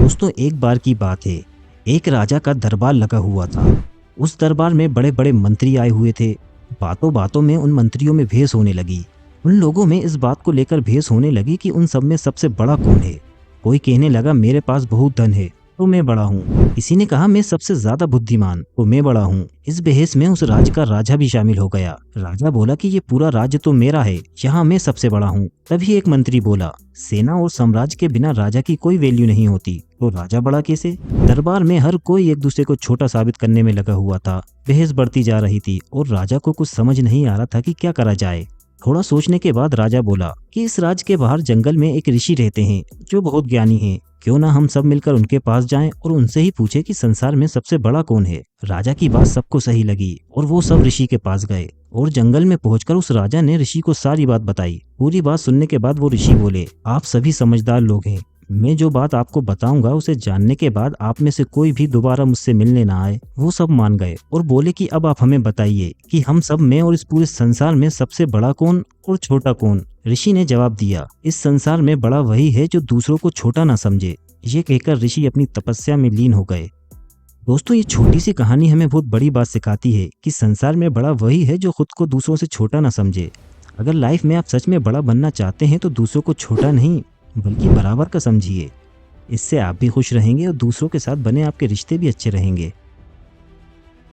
दोस्तों एक बार की बात है। एक राजा का दरबार लगा हुआ था। उस दरबार में बड़े बड़े मंत्री आए हुए थे। बातों बातों में उन मंत्रियों में भेस होने लगी। उन लोगों में इस बात को लेकर भेस होने लगी कि उन सब में सबसे बड़ा कौन है। कोई कहने लगा मेरे पास बहुत धन है तो मैं बड़ा हूँ। किसी ने कहा मैं सबसे ज्यादा बुद्धिमान तो मैं बड़ा हूँ। इस बहस में उस राज्य का राजा भी शामिल हो गया। राजा बोला कि ये पूरा राज्य तो मेरा है, यहाँ मैं सबसे बड़ा हूँ। तभी एक मंत्री बोला सेना और साम्राज्य के बिना राजा की कोई वैल्यू नहीं होती, तो राजा बड़ा कैसे। दरबार में हर कोई एक दूसरे को छोटा साबित करने में लगा हुआ था। बहस बढ़ती जा रही थी और राजा को कुछ समझ नहीं आ रहा था कि क्या करा जाए। थोड़ा सोचने के बाद राजा बोला कि इस राज्य के बाहर जंगल में एक ऋषि रहते हैं जो बहुत ज्ञानी हैं। क्यों ना हम सब मिलकर उनके पास जाएं और उनसे ही पूछे कि संसार में सबसे बड़ा कौन है। राजा की बात सबको सही लगी और वो सब ऋषि के पास गए और जंगल में पहुंचकर उस राजा ने ऋषि को सारी बात बताई। पूरी बात सुनने के बाद वो ऋषि बोले आप सभी समझदार लोग हैं। मैं जो बात आपको बताऊंगा उसे जानने के बाद आप में से कोई भी दोबारा मुझसे मिलने ना आए। वो सब मान गए और बोले कि अब आप हमें बताइए कि हम सब में और इस पूरे संसार में सबसे बड़ा कौन और छोटा कौन। ऋषि ने जवाब दिया इस संसार में बड़ा वही है जो दूसरों को छोटा ना समझे। ये कहकर ऋषि अपनी तपस्या में लीन हो गए। दोस्तों ये छोटी सी कहानी हमें बहुत बड़ी बात सिखाती है कि संसार में बड़ा वही है जो खुद को दूसरों से छोटा ना समझे। अगर लाइफ में आप सच में बड़ा बनना चाहते हैं तो दूसरों को छोटा नहीं बल्कि बराबर का समझिए। इससे आप भी खुश रहेंगे और दूसरों के साथ बने आपके रिश्ते भी अच्छे रहेंगे।